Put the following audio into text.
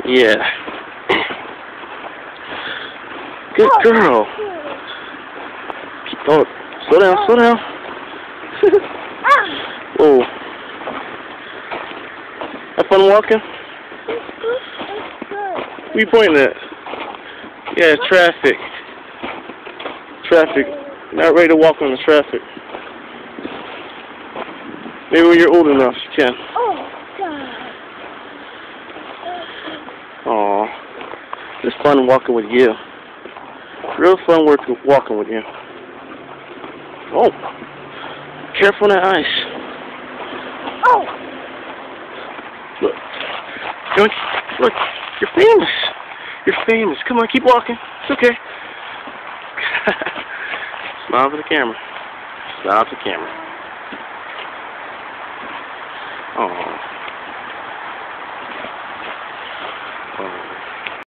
Yeah. Good girl. Oh, slow down, slow down. Whoa. Have fun walking? What are you pointing at? Yeah, traffic. Traffic. Not ready to walk on the traffic. Maybe when you're old enough, you can. Oh, God. Aw. It's fun walking with you. Real fun walking with you. Oh. Careful on that ice. Oh. Look. Look. You're famous. You're famous. Come on, keep walking. It's okay. Smile for the camera. Smile for the camera.